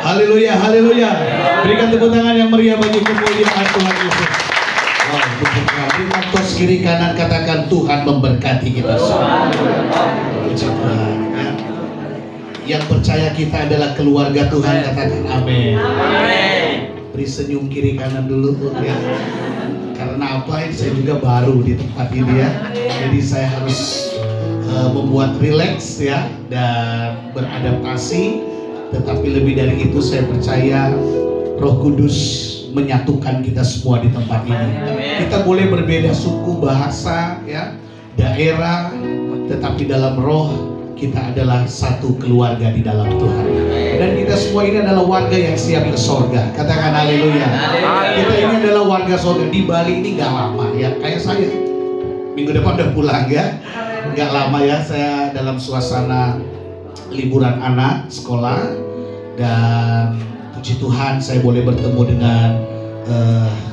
Haleluya, haleluya. Berikan tepuk tangan yang meriah bagi kemuliaan Tuhan Yesus. Berikan tos kiri kanan, katakan Tuhan memberkati kita semua. Puji Tuhan. Ya. Yang percaya kita adalah keluarga Tuhan, katakan amin. Beri senyum kiri kanan dulu ya. Karena apa? Saya juga baru di tempat ini ya. Jadi saya harus membuat rileks ya dan beradaptasi. Tetapi lebih dari itu saya percaya Roh Kudus menyatukan kita semua di tempat ini. Kita boleh berbeda suku, bahasa, ya, daerah, tetapi dalam roh kita adalah satu keluarga di dalam Tuhan. Dan kita semua ini adalah warga yang siap ke sorga. Katakan haleluya. Kita ini adalah warga sorga. Di Bali ini gak lama ya, kayak saya. Minggu depan udah pulang ya. Gak lama ya, saya dalam suasana liburan anak sekolah. Dan puji Tuhan saya boleh bertemu dengan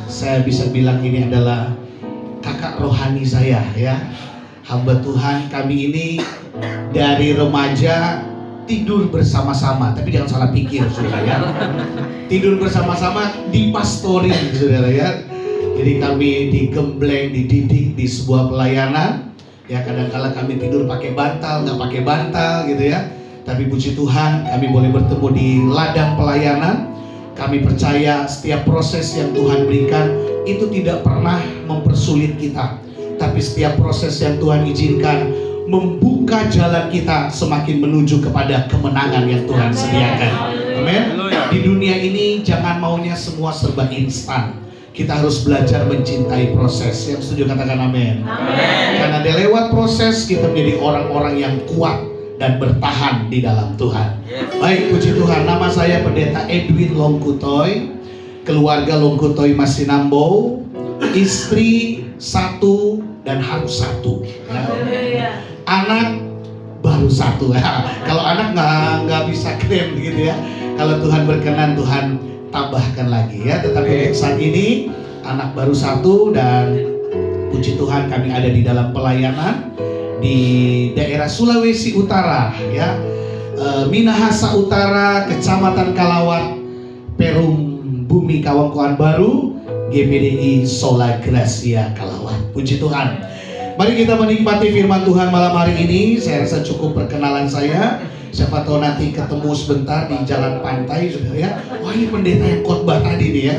saya bisa bilang ini adalah kakak rohani saya ya. Hamba Tuhan kami ini dari remaja tidur bersama-sama, tapi jangan salah pikir saudara ya. Tidur bersama-sama di pastoring saudara ya. Jadi kami digembleng, dididik di sebuah pelayanan. Ya kadang-kala kami tidur pakai bantal, nggak pakai bantal gitu ya. Tapi puji Tuhan kami boleh bertemu di ladang pelayanan. Kami percaya setiap proses yang Tuhan berikan itu tidak pernah mempersulit kita. Tapi setiap proses yang Tuhan izinkan membuka jalan kita semakin menuju kepada kemenangan yang Tuhan sediakan. Amin. Di dunia ini jangan maunya semua serba instan. Kita harus belajar mencintai proses. Yang setuju katakan amin. Karena di lewat proses kita menjadi orang-orang yang kuat dan bertahan di dalam Tuhan. Baik, puji Tuhan. Nama saya Pendeta Edwin Longkutoy, keluarga Longkutoy Masinambo, istri satu dan harus satu. Ya. Anak baru satu. Ya. Kalau anak nggak bisa klaim gitu ya. Kalau Tuhan berkenan, Tuhan tambahkan lagi ya. Tetapi saat ini anak baru satu dan puji Tuhan kami ada di dalam pelayanan di daerah Sulawesi Utara ya, Minahasa Utara, Kecamatan Kalawat, Perum Bumi Kawangkoan Baru, GPDI Sola Gracia Kalawat. Puji Tuhan. Mari kita menikmati firman Tuhan malam hari ini. Saya rasa cukup perkenalan saya. Siapa tahu nanti ketemu sebentar di jalan pantai saudara ya. Wah ini pendeta yang khotbah tadi nih ya,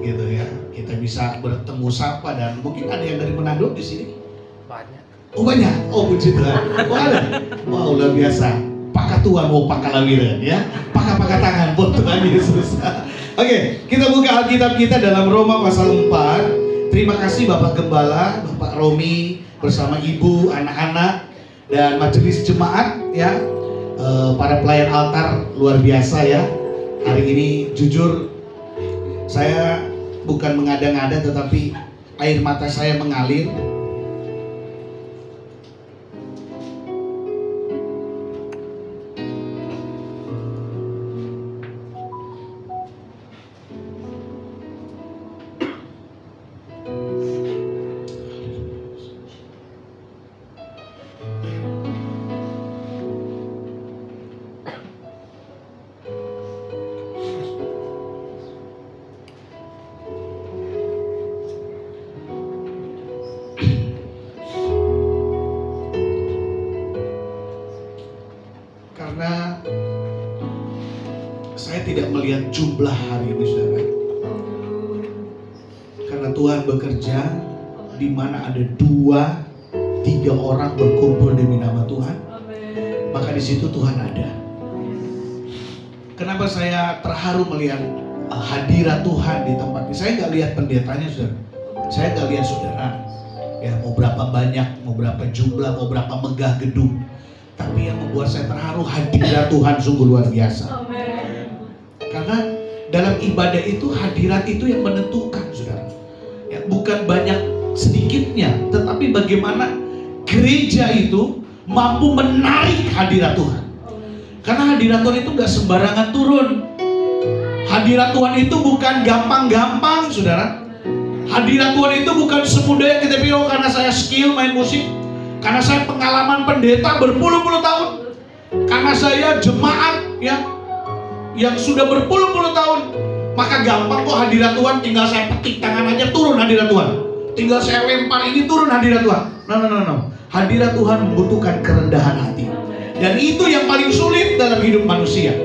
gitu ya. Kita bisa bertemu sapa dan mungkin ada yang dari Manado di sini. Banyak. Oh banyak, oh puji Tuhan. Oh ada, wow luar biasa. Pakai Tuhan mau pakai lawiran ya, pakai tangan buat Tuhan Yesus. Oke, kita buka Alkitab kita dalam Roma pasal 4. Terima kasih Bapak Gembala, Bapak Romi bersama Ibu, anak-anak dan majelis jemaat ya, para pelayan altar luar biasa ya. Hari ini jujur saya bukan mengada-ngada tetapi air mata saya mengalir. Karena saya tidak melihat jumlah hari ini saudara. Karena Tuhan bekerja di mana ada 2-3 orang berkumpul demi nama Tuhan, maka di situ Tuhan ada. Kenapa saya terharu melihat hadirat Tuhan di tempat ini? Saya nggak lihat pendetanya saudara, saya nggak lihat saudara. Ya mau berapa banyak, mau berapa jumlah, mau berapa megah gedung. Tapi yang membuat saya terharu hadirat Tuhan sungguh luar biasa. Amen. Karena dalam ibadah itu hadirat itu yang menentukan saudara. Ya, bukan banyak sedikitnya, tetapi bagaimana gereja itu mampu menarik hadirat Tuhan. Karena hadirat Tuhan itu gak sembarangan turun. Hadirat Tuhan itu bukan gampang-gampang saudara. Hadirat Tuhan itu bukan semudah yang kita pikir, karena saya skill main musik, karena saya pengalaman pendeta berpuluh-puluh tahun, karena saya jemaat ya yang sudah berpuluh-puluh tahun, maka gampang kok hadirat Tuhan, tinggal saya petik tangan aja turun hadirat Tuhan. Tinggal saya lempar ini turun hadirat Tuhan. No. Hadirat Tuhan membutuhkan kerendahan hati. Dan itu yang paling sulit dalam hidup manusia.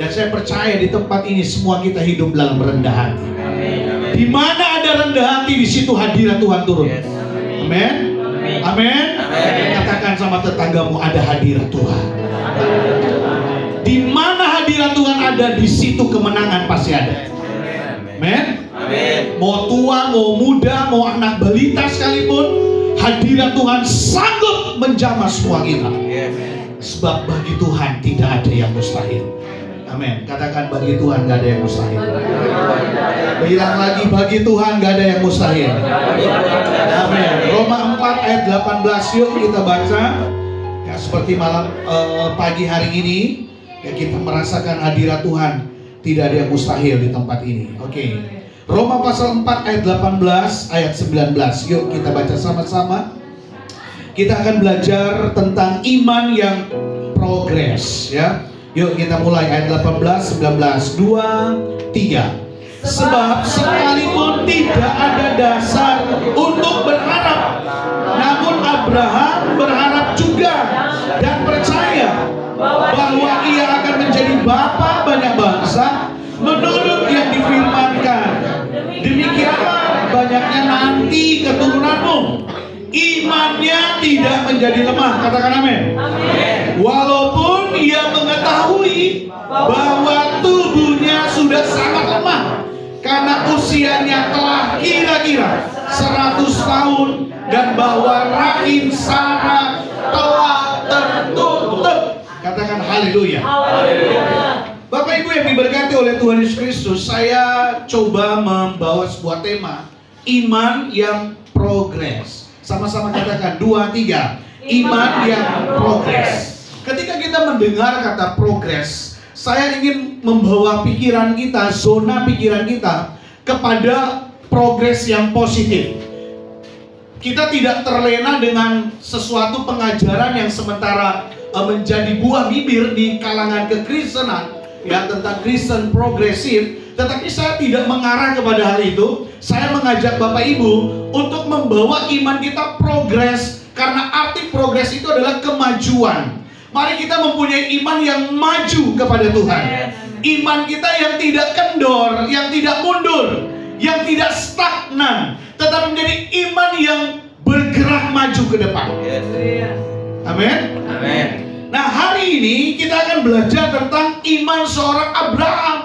Dan saya percaya di tempat ini semua kita hidup dalam rendah hati. Di mana ada rendah hati, di situ hadirat Tuhan turun. Amin. Amin. Katakan sama tetanggamu, ada hadirat Tuhan. Di mana hadirat Tuhan ada, di situ kemenangan pasti ada. Amin. Mau tua, mau muda, mau anak balita sekalipun, hadirat Tuhan sanggup menjamah semua kita. Sebab bagi Tuhan tidak ada yang mustahil. Amin. Katakan, bagi Tuhan gak ada yang mustahil. Bilang lagi, bagi Tuhan gak ada yang mustahil. Amin. Roma 4 ayat 18, yuk kita baca. Ya, seperti malam pagi hari ini, ya, kita merasakan hadirat Tuhan. Tidak ada yang mustahil di tempat ini. Oke. Roma pasal 4 ayat 18 ayat 19. Yuk kita baca sama-sama. Kita akan belajar tentang iman yang progres, ya. Yuk kita mulai ayat 18, 19, 2, 3. Sebab sekalipun tidak ada dasar untuk berharap, namun Abraham berharap juga dan percaya bahwa ia akan menjadi bapa banyak bangsa menurut yang difirmankan. Demikianlah banyaknya nanti keturunanmu. Imannya tidak menjadi lemah. Katakan amin. Walaupun ia mengetahui bahwa tubuhnya sudah sangat lemah, karena usianya telah kira-kira 100 tahun, dan bahwa rahim Sarah telah tertutup. Katakan haleluya. Bapak Ibu yang diberkati oleh Tuhan Yesus Kristus, saya coba membawa sebuah tema, iman yang progres. Sama-sama katakan 2, 3. Iman yang progres. Ketika kita mendengar kata progres, saya ingin membawa pikiran kita, zona pikiran kita kepada progres yang positif. Kita tidak terlena dengan sesuatu pengajaran yang sementara menjadi buah bibir di kalangan kekristenan, ya, tentang Kristen progresif. Tetapi saya tidak mengarah kepada hal itu. Saya mengajak Bapak Ibu untuk membawa iman kita progres, karena arti progres itu adalah kemajuan. Mari kita mempunyai iman yang maju kepada Tuhan. Iman kita yang tidak kendor, yang tidak mundur, yang tidak stagnan, tetapi menjadi iman yang bergerak maju ke depan. Amin. Amin. Nah, hari ini kita akan belajar tentang iman seorang Abraham,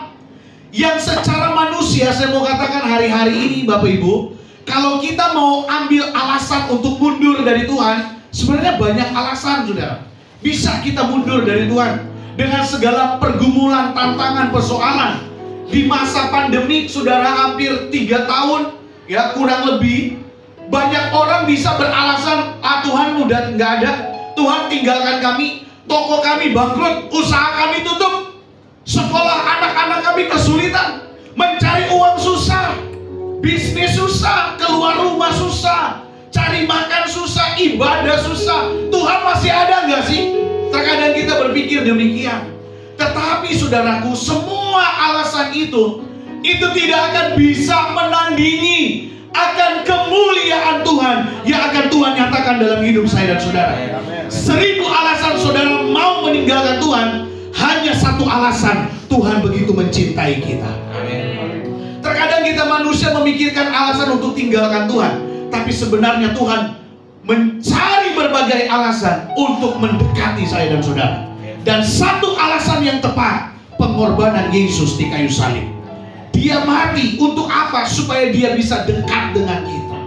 yang secara manusia, saya mau katakan hari-hari ini Bapak Ibu, kalau kita mau ambil alasan untuk mundur dari Tuhan, sebenarnya banyak alasan, saudara. Bisa kita mundur dari Tuhan dengan segala pergumulan, tantangan, persoalan. Di masa pandemik, saudara, hampir 3 tahun, ya, kurang lebih, banyak orang bisa beralasan, Tuhan udah nggak ada, Tuhan tinggalkan kami, toko kami bangkrut, usaha kami tutup, sekolah anak-anak kami kesulitan, mencari uang susah, bisnis susah, keluar rumah susah, cari makan susah, ibadah susah. Tuhan masih ada nggak sih? Terkadang kita berpikir demikian. Tetapi saudaraku, semua alasan itu tidak akan bisa menandingi akan kemuliaan Tuhan yang akan Tuhan nyatakan dalam hidup saya dan saudara. 1000 alasan saudara mau meninggalkan Tuhan, hanya satu alasan, Tuhan begitu mencintai kita. Terkadang kita manusia memikirkan alasan untuk tinggalkan Tuhan, tapi sebenarnya Tuhan mencari berbagai alasan untuk mendekati saya dan saudara. Dan satu alasan yang tepat, pengorbanan Yesus di kayu salib. Dia mati untuk apa? Supaya dia bisa dekat dengan kita,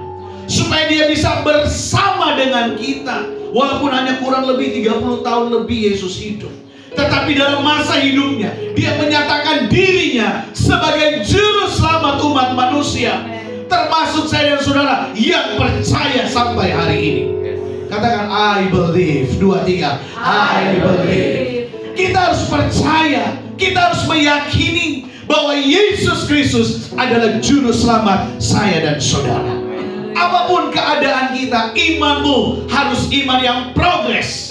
supaya dia bisa bersama dengan kita. Walaupun hanya kurang lebih 30 tahun lebih Yesus hidup, tetapi dalam masa hidupnya dia menyatakan dirinya sebagai juru selamat umat manusia, termasuk saya dan saudara yang percaya sampai hari ini. Katakan I believe. 2, 3. I believe. Kita harus percaya, kita harus meyakini bahwa Yesus Kristus adalah juru selamat saya dan saudara. Apapun keadaan kita, imanmu harus iman yang progres,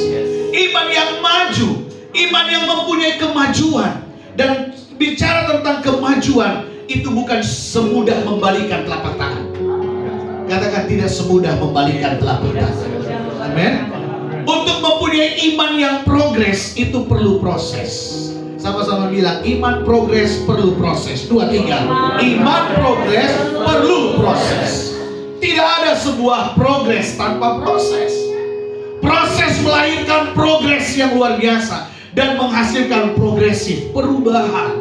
iman yang maju, iman yang mempunyai kemajuan. Dan bicara tentang kemajuan, itu bukan semudah membalikan telapak tangan. Katakan, tidak semudah membalikan telapak tangan. Amin. Untuk mempunyai iman yang progres itu perlu proses. Sama-sama bilang, iman progres perlu proses. 2, 3. Iman progres perlu proses. Tidak ada sebuah progres tanpa proses. Proses melahirkan progres yang luar biasa dan menghasilkan progresif, perubahan.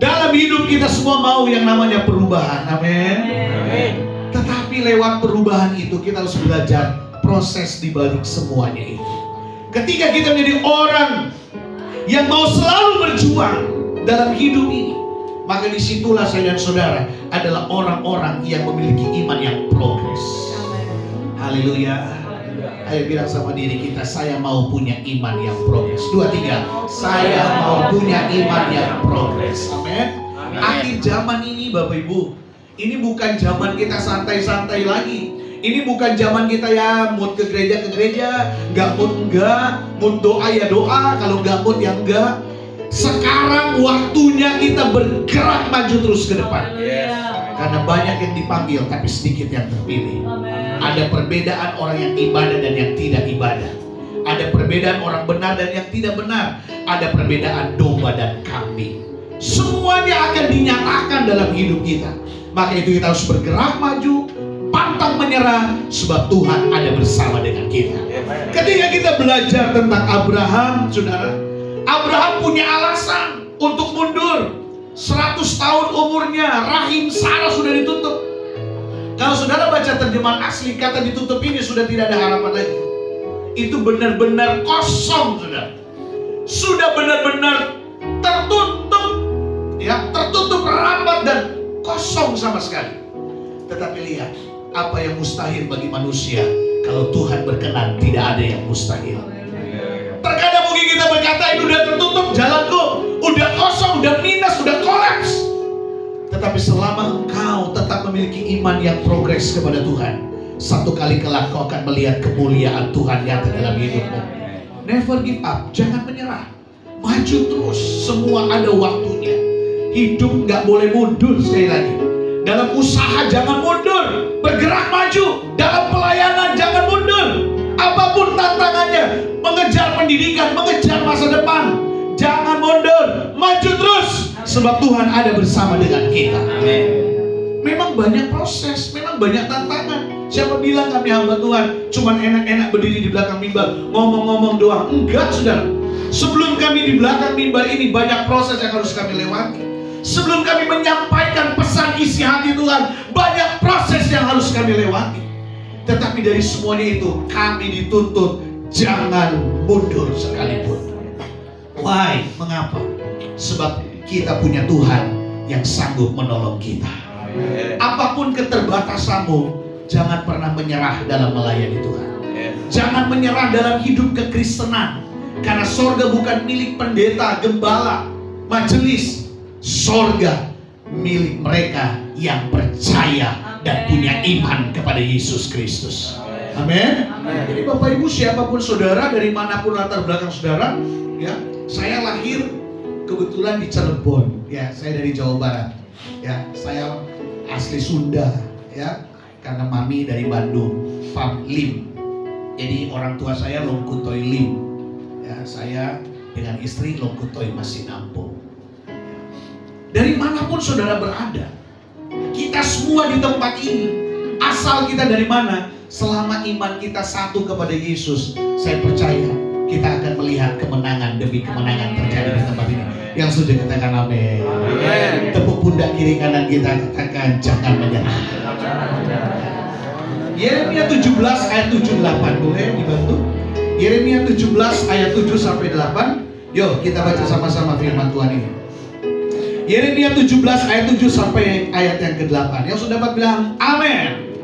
Dalam hidup kita semua mau yang namanya perubahan. Amin. Tetapi lewat perubahan itu kita harus belajar proses di balik semuanya itu. Ketika kita menjadi orang yang mau selalu berjuang dalam hidup ini, maka disitulah saya dan saudara adalah orang-orang yang memiliki iman yang progres. Haleluya. Ayo bilang sama diri kita, saya mau punya iman yang progres. 2, 3. Saya mau punya iman yang progres. Amin. Akhir zaman ini Bapak Ibu, ini bukan zaman kita santai-santai lagi. Ini bukan zaman kita ya mood ke gereja, nggak mood enggak, mood doa ya doa, kalau nggak mood ya enggak. Sekarang waktunya kita bergerak maju terus ke depan. Karena banyak yang dipanggil tapi sedikit yang terpilih. Ada perbedaan orang yang ibadah dan yang tidak ibadah. Ada perbedaan orang benar dan yang tidak benar. Ada perbedaan domba dan kambing. Semuanya akan dinyatakan dalam hidup kita. Maka itu kita harus bergerak maju, pantang menyerah, sebab Tuhan ada bersama dengan kita. Ketika kita belajar tentang Abraham, saudara, Abraham punya alasan untuk mundur. 100 tahun umurnya, rahim Sarah sudah ditutup. Kalau saudara baca terjemahan asli, kata ditutup ini sudah tidak ada harapan lagi. Itu benar-benar kosong, saudara. Sudah benar-benar tertutup, ya, tertutup rapat dan kosong sama sekali. Tetapi lihat, apa yang mustahil bagi manusia, kalau Tuhan berkenan tidak ada yang mustahil. Terkadang mungkin kita berkata, ini udah tertutup jalanku, udah kosong, udah minus, udah kolaps. Tetapi selama engkau tetap memiliki iman yang progres kepada Tuhan, satu kali kelak kau akan melihat kemuliaan Tuhan nyata dalam hidupmu. Never give up, jangan menyerah, maju terus. Semua ada waktunya. Hidup nggak boleh mundur. Sekali lagi, dalam usaha jangan mundur, bergerak maju. Dalam pelayanan jangan mundur. Apapun tantangannya, mengejar pendidikan, mengejar masa depan, jangan mundur, maju terus, sebab Tuhan ada bersama dengan kita. Amin. Memang banyak proses, memang banyak tantangan. Siapa bilang kami hamba Tuhan cuman enak-enak berdiri di belakang mimbar, ngomong-ngomong doang? Enggak, saudara. Sebelum kami di belakang mimbar ini, banyak proses yang harus kami lewati. Sebelum kami menyampaikan pesan isi hati Tuhan, banyak proses yang harus kami lewati. Tetapi dari semuanya itu, kami dituntut jangan mundur sekalipun. Why? Mengapa? Sebab kita punya Tuhan yang sanggup menolong kita. Apapun keterbatasanmu, jangan pernah menyerah dalam melayani Tuhan. Jangan menyerah dalam hidup kekristenan. Karena sorga bukan milik pendeta, gembala, majelis. Sorga milik mereka yang percaya dan punya iman kepada Yesus Kristus. Amin. Jadi Bapak Ibu, siapapun saudara, dari manapun latar belakang saudara, ya, saya lahir kebetulan di Cirebon, ya, saya dari Jawa Barat, ya, saya asli Sunda, ya, karena mami dari Bandung, Fam Lim. Jadi orang tua saya Longkutoy Lim, ya, saya dengan istri Longkutoy Masinampung. Dari manapun saudara berada, kita semua di tempat ini, asal kita dari mana, selama iman kita satu kepada Yesus, saya percaya kita akan melihat kemenangan demi kemenangan terjadi di tempat ini. Yang sudah katakan amin. Tepuk pundak kiri kanan kita, katakan jangan menyerah. Yeremia 17 ayat 7-8, boleh dibantu? Yeremia 17 ayat 7-8. Yuk kita baca sama-sama firman Tuhan ini. Yeremia 17 ayat 7 sampai ayat yang ke-8. Yang sudah dapat bilang amin.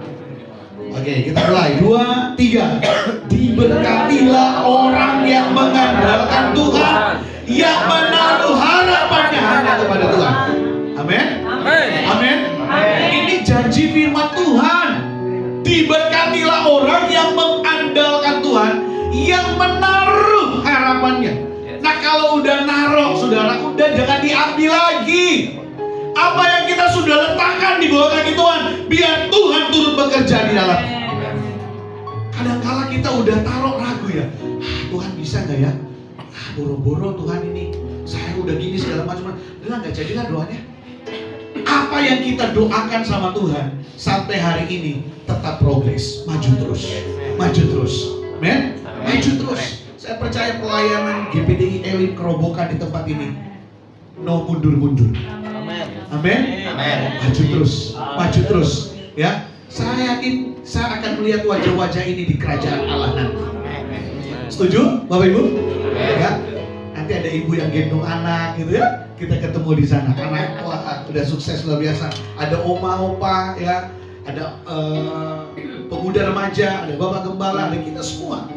Oke, kita mulai. 2, 3. Diberkatilah orang yang mengandalkan Tuhan, yang menaruh harapannya hanya kepada Tuhan. Amin. Amin. Ini janji firman Tuhan. Diberkatilah orang yang mengandalkan Tuhan, yang menaruh harapannya. Nah, kalau udah naruh, saudara, udah jangan diambil lagi. Apa yang kita sudah letakkan di bawah kaki Tuhan, biar Tuhan turut bekerja di dalam. Kadangkala kita udah taruh ragu ya, Tuhan bisa nggak ya? Boro-boro Tuhan ini, saya udah gini segala macam. Udah nggak jadilah doanya. Apa yang kita doakan sama Tuhan sampai hari ini tetap progres, maju terus, maju terus, men, maju terus. Saya percaya pelayanan GPDI Elim kerobokan di tempat ini, no mundur-mundur. Amin. Maju terus, maju terus. Ya, saya yakin saya akan melihat wajah-wajah ini di kerajaan Allah nanti. Setuju, Bapak Ibu? Ya. Nanti ada ibu yang gendong anak gitu ya, kita ketemu di sana. Anak wah udah sukses luar biasa. Ada oma opa ya, ada pemuda remaja, ada bapak gembala, ada kita semua.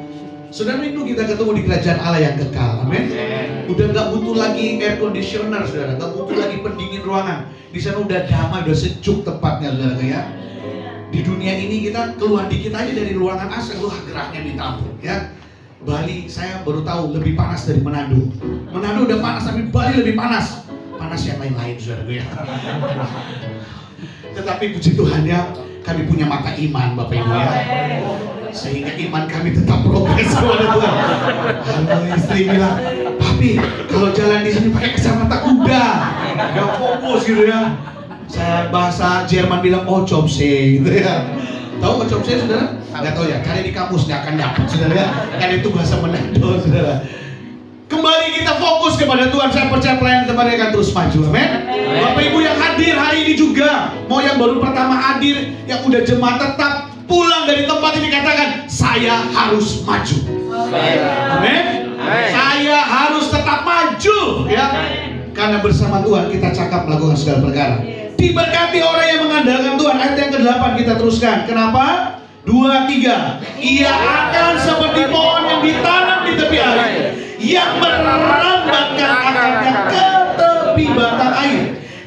Saudara rindu kita ketemu di kerajaan Allah yang kekal. Amin. Udah nggak butuh lagi air conditioner, saudara, nggak butuh lagi pendingin ruangan. Di sana udah damai, udah sejuk tempatnya, saudara ya. Di dunia ini kita keluar dikit aja dari ruangan AC, wah gerahnya minta ampun ya. Bali saya baru tahu lebih panas dari Manado. Manado udah panas, tapi Bali lebih panas. Panas yang lain-lain, saudara ya. Tetapi puji Tuhan ya, kami punya mata iman, Bapak Ibu ya. Sehingga iman kami tetap progres kepada Tuhan. Halo istri bilang, papi kalau jalan di sini pakai kacamata kuda, nggak fokus gitu ya. Saya bahasa Jerman bilang Ochopse gitu ya. Tahu Ochopse saudara? Nggak tahu ya, cari di kamus nggak akan dapat saudara ya. Kan itu bahasa Manado saudara. Kembali kita fokus kepada Tuhan. Saya percaya pelayanan tempatnya akan terus maju. Amin. Bapak Ibu yang hadir hari ini juga, mau yang baru pertama hadir, yang udah jemaat tetap, pulang dari tempat ini katakan, saya harus maju. Amin. Saya harus tetap maju ya. Karena bersama Tuhan kita cakap melakukan segala perkara. Diberkati orang yang mengandalkan Tuhan. Ayat yang ke-8 kita teruskan. Kenapa? 2, 3. Ia akan seperti pohon yang ditanam di tepi air, yang merambatkan akarnya ke tepi batang air,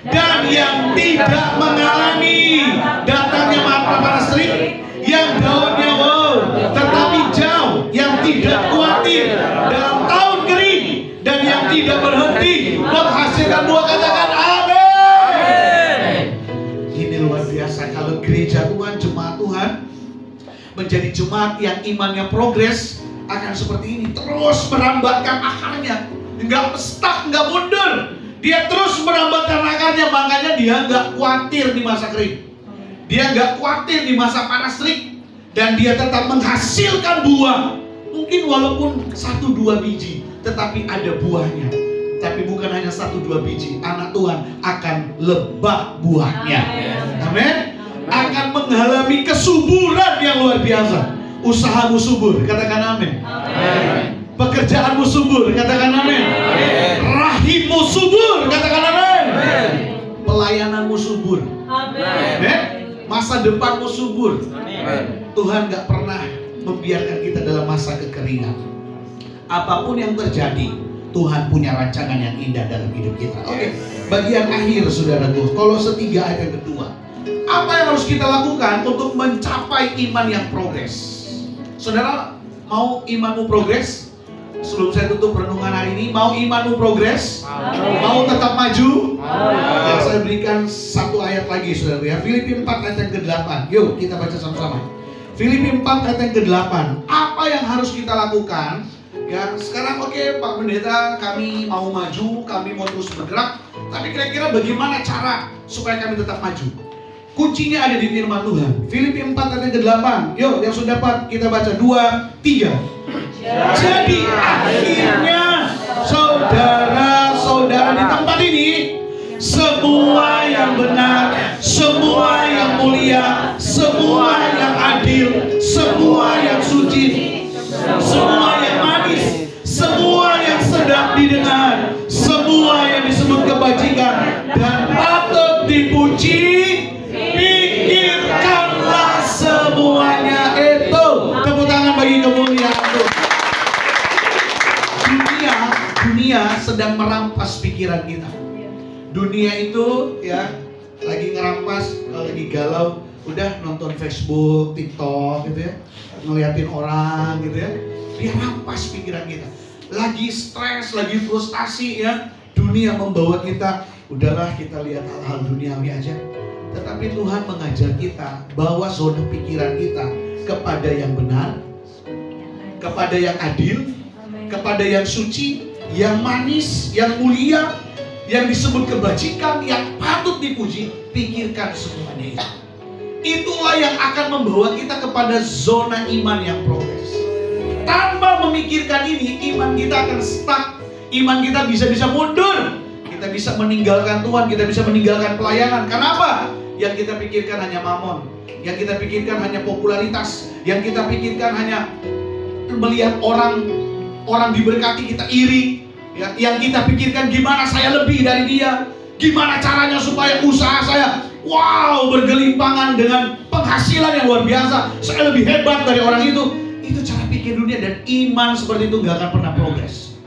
dan yang tidak mengalami datangnya mata panas terik, yang daunnya tetap hijau, yang tidak khawatir dalam tahun kering, dan yang tidak berhenti menghasilkan buah. Katakan amin. Ini luar biasa. Kalau gereja Tuhan, jemaat Tuhan menjadi jemaat yang imannya progres, akan seperti ini, terus merambatkan akarnya, nggak stuck, nggak mundur. Dia terus merambatkan akarnya, makanya dia nggak khawatir di masa kering. Dia nggak khawatir di masa panas terik, dan dia tetap menghasilkan buah. Mungkin walaupun 1-2 biji, tetapi ada buahnya. Tapi bukan hanya 1-2 biji, anak Tuhan akan lebah buahnya. Amin. Akan mengalami kesuburan yang luar biasa. Usahamu subur, katakan amin. Pekerjaanmu subur, katakan amin. Rahimmu subur, katakan amin. Pelayananmu subur, amin. Masa depanmu subur. Tuhan gak pernah membiarkan kita dalam masa kekeringan. Apapun yang terjadi, Tuhan punya rancangan yang indah dalam hidup kita. Oke, bagian akhir saudaraku, Kolose 3 ayat yang kedua. Apa yang harus kita lakukan untuk mencapai iman yang progres? Saudara, mau imanmu progres? Sebelum saya tutup renungan hari ini, mau imanmu progres? Mau tetap maju? Ya, saya berikan satu ayat lagi saudara ya. Filipi 4 ayat yang ke-8. Yuk kita baca sama-sama. Filipi 4 ayat yang ke-8. Apa yang harus kita lakukan? Ya, sekarang oke, Pak Pendeta, kami mau maju, kami mau terus bergerak. Tapi kira-kira bagaimana cara supaya kami tetap maju? Kuncinya ada di firman Tuhan. Filipi 4 ayat ke-8. Yuk, yang sudah dapat kita baca 2, 3. Jadi akhirnya saudara-saudara di tempat ini, semua yang benar, semua yang mulia, semua yang adil, semua yang suci, semua yang manis, semua yang sedap didengar, semua yang disebut kebajikan dan patut dipuji, pikirkanlah semuanya itu. Tepuk tangan bagi kemuliaan Tuhan. Dunia sedang merampas pikiran kita. Dunia itu ya lagi ngerampas, kalau lagi galau, udah nonton Facebook, TikTok gitu ya, ngeliatin orang gitu ya. Dia rampas pikiran kita. Lagi stres, lagi frustasi ya, Dunia membawa kita, udahlah kita lihat hal-hal duniawi aja. Tetapi Tuhan mengajar kita bawa zona pikiran kita kepada yang benar, kepada yang adil, kepada yang suci, yang manis, yang mulia, yang disebut kebajikan, yang patut dipuji. Pikirkan semuanya itu. Itulah yang akan membawa kita kepada zona iman yang progres. Tanpa memikirkan ini, iman kita akan stuck. Iman kita bisa mundur. Kita bisa meninggalkan Tuhan, kita bisa meninggalkan pelayanan. Kenapa? Yang kita pikirkan hanya mamon, yang kita pikirkan hanya popularitas, yang kita pikirkan hanya melihat orang diberkati kita iri, ya, yang kita pikirkan gimana saya lebih dari dia, gimana caranya supaya usaha saya bergelimpangan dengan penghasilan yang luar biasa, saya lebih hebat dari orang itu. Itu cara pikir dunia, dan iman seperti itu nggak akan pernah progres.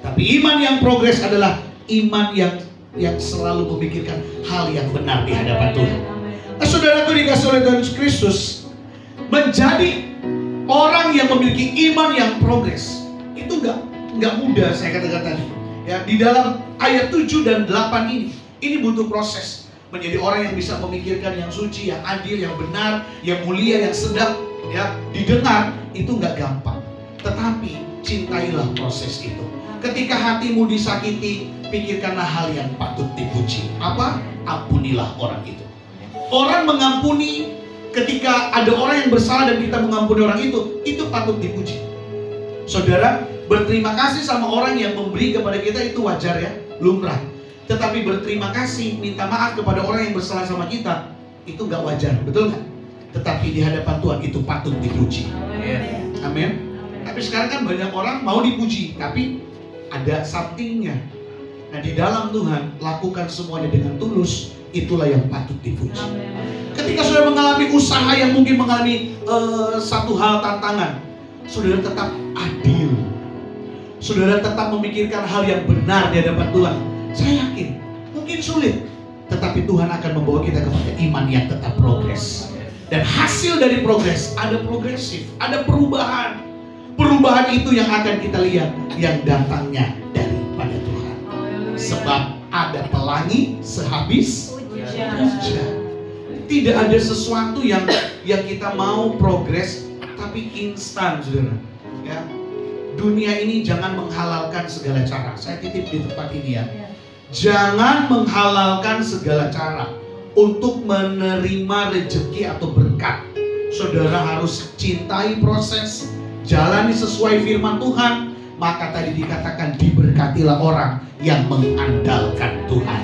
Tapi iman yang progres adalah iman yang selalu memikirkan hal yang benar di hadapan Tuhan. Saudaraku dikasih oleh Tuhan Yesus Kristus, menjadi orang yang memiliki iman yang progres itu nggak mudah. Saya katakan tadi, ya, di dalam ayat 7 dan 8 ini butuh proses. Menjadi orang yang bisa memikirkan yang suci, yang adil, yang benar, yang mulia, yang sedap, ya, didengar, itu nggak gampang. Tetapi cintailah proses itu. Ketika hatimu disakiti, pikirkanlah hal yang patut dipuji. Apa? Ampunilah orang itu. Orang mengampuni, ketika ada orang yang bersalah dan kita mengampuni orang itu patut dipuji. Saudara, berterima kasih sama orang yang memberi kepada kita itu wajar, ya, lumrah. Tetapi berterima kasih, minta maaf kepada orang yang bersalah sama kita, itu gak wajar, betul gak? Tetapi di hadapan Tuhan itu patut dipuji. Amin. Tapi sekarang kan banyak orang mau dipuji, tapi ada something-nya. Nah, di dalam Tuhan, lakukan semuanya dengan tulus, itulah yang patut dipuji. Ketika saudara mengalami usaha yang mungkin mengalami satu hal tantangan, saudara tetap adil, saudara tetap memikirkan hal yang benar di hadapan Tuhan. Saya yakin, mungkin sulit, tetapi Tuhan akan membawa kita kepada iman yang tetap progres. Dan hasil dari progres, ada progresif, ada perubahan. Perubahan itu yang akan kita lihat, yang datangnya daripada Tuhan. Sebab ada pelangi sehabis hujan. Tidak ada sesuatu yang kita mau progres tapi instan, saudara. Ya, dunia ini jangan menghalalkan segala cara. Saya titip di tempat ini, ya. Jangan menghalalkan segala cara untuk menerima rezeki atau berkat. Saudara harus cintai proses, jalani sesuai firman Tuhan. Maka tadi dikatakan diberkatilah orang yang mengandalkan Tuhan.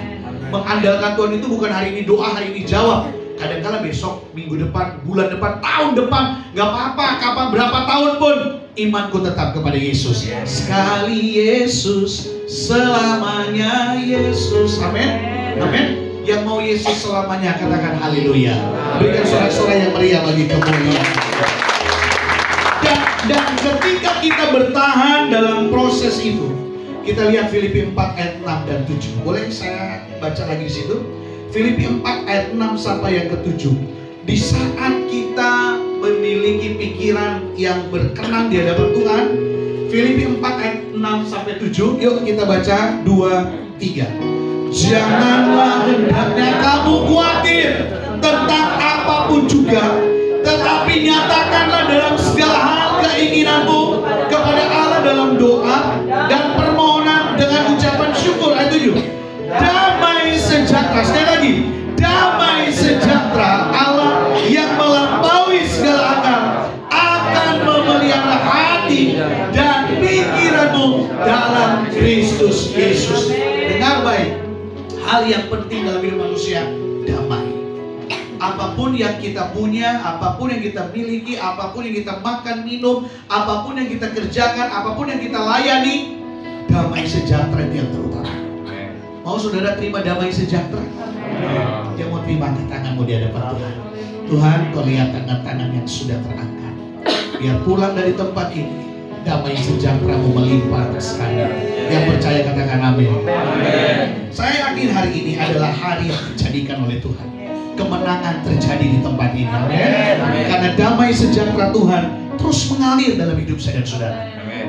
Mengandalkan Tuhan itu bukan hari ini doa, hari ini jawab. Kadang-kala besok, minggu depan, bulan depan, tahun depan, gak apa-apa, kapan berapa tahun pun, imanku tetap kepada Yesus. Sekali Yesus, selamanya Yesus. Amin. Amin. Yang mau Yesus selamanya, katakan haleluya. Berikan sorak-sorai yang meriah bagi kemuliaan. Dan ketika kita bertahan dalam proses itu, kita lihat Filipi 4 ayat 6 dan 7. Boleh saya baca lagi di situ? Filipi 4 ayat 6 sampai yang ke-7. Di saat kita memiliki pikiran yang berkenan di hadapan Tuhan, Filipi 4 ayat 6 sampai 7. Yuk kita baca 2, 3. Janganlah hendaknya kamu khawatir tentang apapun juga, tetapi nyatakanlah dalam segala hal keinginanmu kepada Allah dalam doa dan permohonan dengan ucapan syukur. Ayat 7. Damai sejahtera, sekali lagi, damai sejahtera Allah yang melampaui segala akal akan memelihara hati dan pikiranmu dalam Kristus Yesus. Dengar baik, hal yang penting dalam hidup manusia, damai. Apapun yang kita punya, apapun yang kita miliki, apapun yang kita makan, minum, apapun yang kita kerjakan, apapun yang kita layani, damai sejahtera itu yang terutama. Mau saudara terima damai sejahtera? Dia mau terima, angkat tanganmu di hadapan Tuhan. Tuhan, kau lihat tangan-tangan yang sudah terangkat. Biar pulang dari tempat ini, damai sejahtera-Mu melimpah atas kami. Yang percaya katakan amin. Saya yakin hari ini adalah hari yang dijadikan oleh Tuhan. Kemenangan terjadi di tempat ini. Amin. Karena damai sejahtera Tuhan terus mengalir dalam hidup saya dan saudara.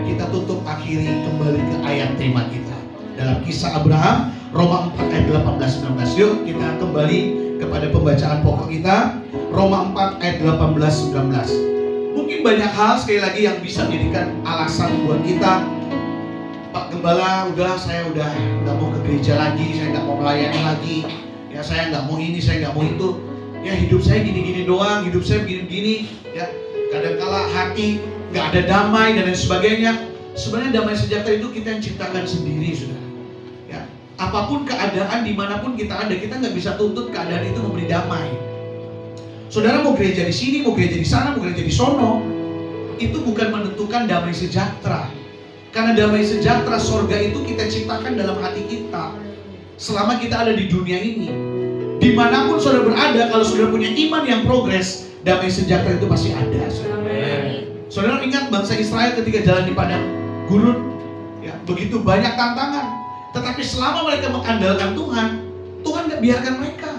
Kita tutup akhiri kembali ke ayat tema kita. dalam kisah Abraham, Roma 4 ayat 18-19. Yuk kita kembali kepada pembacaan pokok kita, Roma 4 ayat 18-19. Mungkin banyak hal sekali lagi yang bisa menjadikan alasan buat kita, Pak Gembala, saya udah nggak mau ke gereja lagi, saya nggak mau melayani lagi, ya saya nggak mau ini, saya nggak mau itu, ya hidup saya gini-gini doang, hidup saya begini-begini, ya kadangkala hati nggak ada damai dan lain sebagainya. Sebenarnya damai sejahtera itu kita yang ciptakan sendiri, saudara. Ya, apapun keadaan dimanapun kita ada, kita nggak bisa tuntut keadaan itu memberi damai. Saudara mau gereja di sini, mau gereja di sana, mau gereja di sono, itu bukan menentukan damai sejahtera. Karena damai sejahtera sorga itu kita ciptakan dalam hati kita selama kita ada di dunia ini. Dimanapun saudara berada, kalau saudara punya iman yang progres, damai sejahtera itu pasti ada, saudara. Saudara ingat bangsa Israel ketika jalan di padang gurun, ya, begitu banyak tantangan, tetapi selama mereka mengandalkan Tuhan, Tuhan nggak biarkan mereka.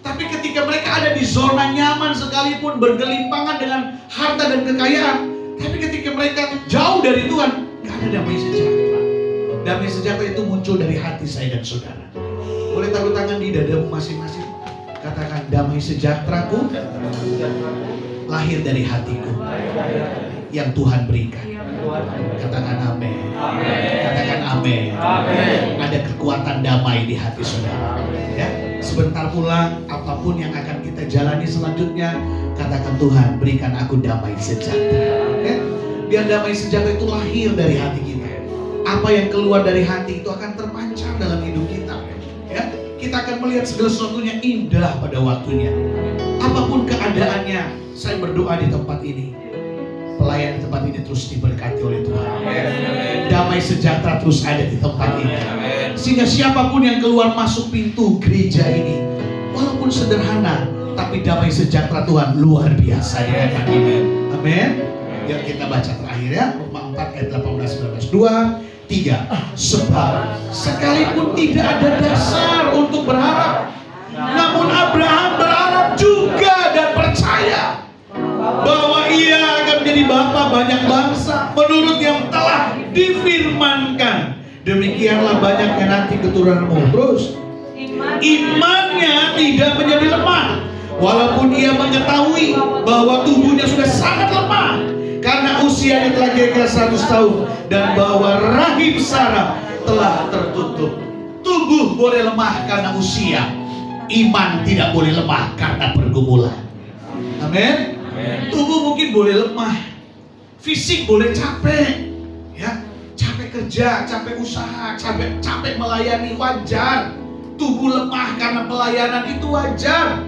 Tapi ketika mereka ada di zona nyaman sekalipun, bergelimpangan dengan harta dan kekayaan, tapi ketika mereka jauh dari Tuhan, nggak ada damai sejahtera. Damai sejahtera itu muncul dari hati saya dan saudara. Boleh taruh tangan di dadamu masing-masing. Katakan, damai sejahteraku lahir dari hatiku yang Tuhan berikan. Katakan amin. Katakan amin. Ada kekuatan damai di hati saudara. Ya, sebentar pulang, apapun yang akan kita jalani selanjutnya, katakan, Tuhan berikan aku damai sejahtera. Ya? Biar damai sejahtera itu lahir dari hati kita. Apa yang keluar dari hati itu akan terpancar dalam hidup kita. Ya, kita akan melihat segala sesuatunya indah pada waktunya. Apapun keadaannya, saya berdoa di tempat ini, pelayan di tempat ini terus diberkati oleh Tuhan. Damai sejahtera terus ada di tempat ini. Sehingga siapapun yang keluar masuk pintu gereja ini, walaupun sederhana, tapi damai sejahtera Tuhan luar biasa di tempat ini. Amin. Yuk kita baca terakhir ya, Roma 4 ayat 18-19. 2, 3. Sebab sekalipun tidak ada dasar untuk berharap, namun Abraham berharap juga dan percaya bahwa ia akan menjadi bapa banyak bangsa menurut yang telah difirmankan. Demikianlah banyaknya nanti keturunanmu. Terus, imannya tidak menjadi lemah, walaupun ia mengetahui bahwa tubuhnya sudah sangat lemah karena usianya telah geger 100 tahun, dan bahwa rahim Sarah telah tertutup. Tubuh boleh lemah karena usia, iman tidak boleh lemah karena pergumulan. Amin. Tubuh mungkin boleh lemah, fisik boleh capek, ya, capek kerja, capek usaha, capek melayani, wajar. Tubuh lemah karena pelayanan itu wajar.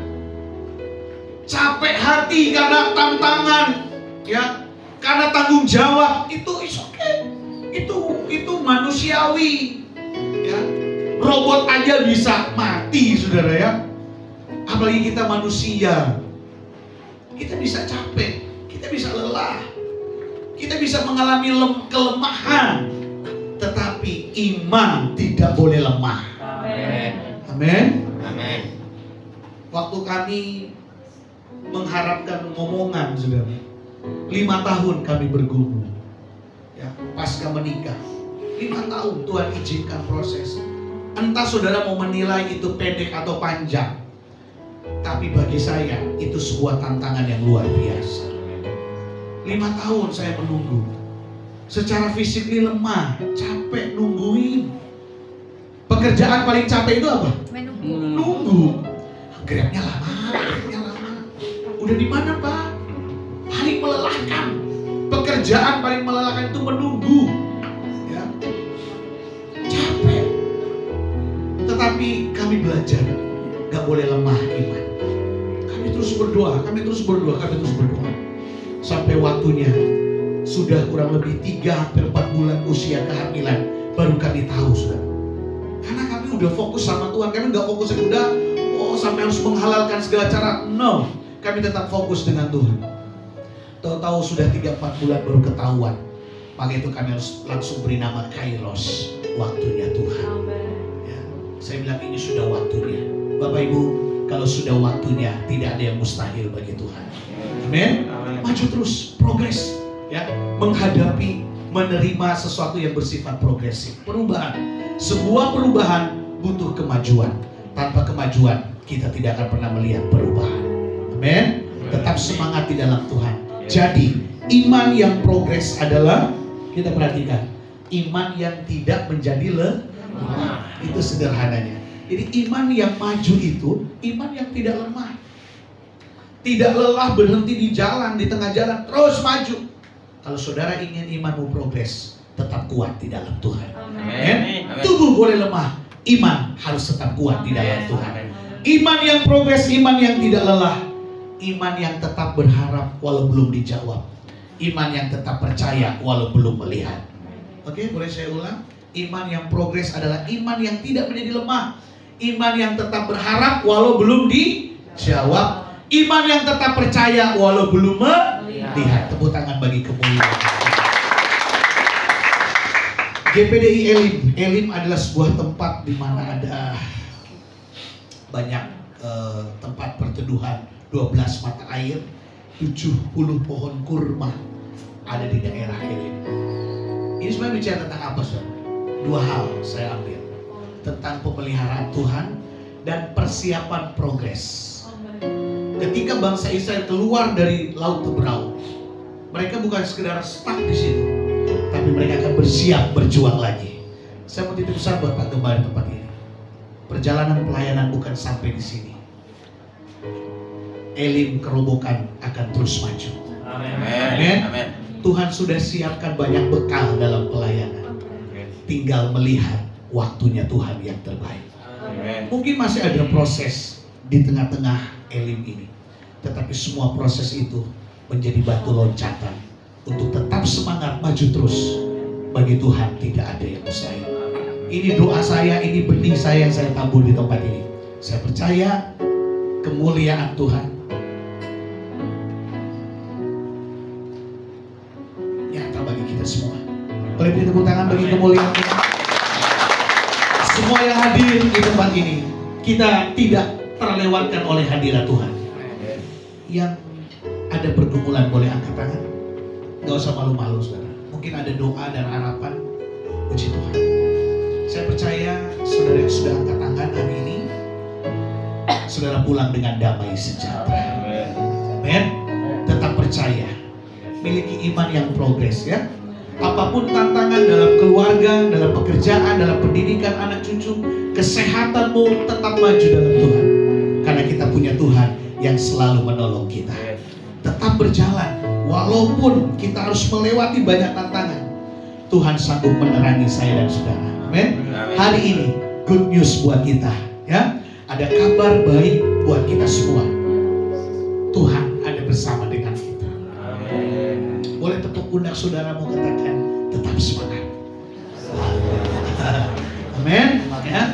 Capek hati karena tantangan, ya, karena tanggung jawab, itu is okay. Itu manusiawi, ya. Robot aja bisa mati, saudara, ya. Apalagi kita manusia. Kita bisa capek, kita bisa lelah, kita bisa mengalami kelemahan, tetapi iman tidak boleh lemah. Amin. Amin. Waktu kami mengharapkan ngomongan, saudara, 5 tahun kami bergumul, ya, pasca menikah. 5 tahun Tuhan izinkan proses. Entah saudara mau menilai itu pendek atau panjang, tapi bagi saya itu sebuah tantangan yang luar biasa. 5 tahun saya menunggu. Secara fisik lemah, capek nungguin. Pekerjaan paling capek itu apa? Nunggu. Grabnya lama, Udah di mana, Pak? Paling melelahkan. Pekerjaan paling melelahkan itu menunggu. Ya. Capek. Tetapi kami belajar, gak boleh lemah iman. Kami terus berdoa. Sampai waktunya sudah kurang lebih 3-4 bulan usia kehamilan, baru kami tahu, saudara. Karena kami udah fokus sama Tuhan. Kami gak fokus udah sampai harus menghalalkan segala cara. No, kami tetap fokus dengan Tuhan. Tahu-tahu sudah 3-4 bulan baru ketahuan. Maka itu kami harus langsung beri nama Kairos, waktunya Tuhan. Ya, saya bilang ini sudah waktunya. Bapak Ibu, kalau sudah waktunya, tidak ada yang mustahil bagi Tuhan. Amin. Maju terus, progres, ya, menghadapi, menerima sesuatu yang bersifat progresif, perubahan. Sebuah perubahan butuh kemajuan. Tanpa kemajuan kita tidak akan pernah melihat perubahan. Amin. Tetap semangat di dalam Tuhan. Jadi iman yang progres adalah, kita perhatikan, iman yang tidak menjadi lemah. Itu sederhananya. Jadi iman yang maju itu iman yang tidak lemah. Tidak lelah berhenti di jalan, di tengah jalan, terus maju. Kalau saudara ingin imanmu progres, tetap kuat di dalam Tuhan. Amin. Tubuh boleh lemah, iman harus tetap kuat di dalam Tuhan. Iman yang progres, iman yang tidak lelah, iman yang tetap berharap walau belum dijawab, iman yang tetap percaya walau belum melihat. Oke, boleh saya ulang? Iman yang progres adalah iman yang tidak menjadi lemah, iman yang tetap berharap walau belum dijawab, iman yang tetap percaya walau belum melihat. Tepuk tangan bagi kemuliaan. GPDI Elim. Elim adalah sebuah tempat di mana ada banyak tempat perteduhan, 12 mata air, 70 pohon kurma ada di daerah Elim. Ini sebenarnya bicara tentang apa, saudara? Dua hal saya ambil. Tentang pemeliharaan Tuhan dan persiapan progres. Ketika bangsa Israel keluar dari Laut Teberau, mereka bukan sekedar stuck di situ, tapi mereka akan bersiap berjuang lagi. Saya mau titip pesan buat Pak Gembala di tempat ini. Perjalanan pelayanan bukan sampai di sini. Elim kerobokan akan terus maju. Amin. Amin. Tuhan sudah siapkan banyak bekal dalam pelayanan. Tinggal melihat waktunya Tuhan yang terbaik. Amin. Mungkin masih ada proses di tengah-tengah Elim ini, tetapi semua proses itu menjadi batu loncatan untuk tetap semangat maju terus. Bagi Tuhan tidak ada yang mustahil. Ini doa saya, ini benih saya yang saya tabur di tempat ini. Saya percaya kemuliaan Tuhan nyata bagi kita semua. Boleh beri tepuk tangan bagi kemuliaan Tuhan. Semua yang hadir di tempat ini, kita tidak terlewatkan oleh hadirat Tuhan. Yang ada pergumulan boleh angkat tangan. Gak usah malu-malu, saudara. Mungkin ada doa dan harapan. Puji Tuhan. Saya percaya saudara yang sudah angkat tangan hari ini, saudara pulang dengan damai sejahtera. Amin. Tetap percaya. Miliki iman yang progres, ya. Apapun tantangan dalam keluarga, dalam pekerjaan, dalam pendidikan anak cucu, kesehatanmu tetap maju dalam Tuhan. Karena kita punya Tuhan yang selalu menolong kita. Tetap berjalan, walaupun kita harus melewati banyak tantangan. Tuhan sanggup menerangi saya dan saudara. Amin. Hari ini good news buat kita, ya. Ada kabar baik buat kita semua. Tuhan ada bersama dengan kita. Boleh tepuk pundak saudaramu, katakan tetap semangat. Amin. Ya.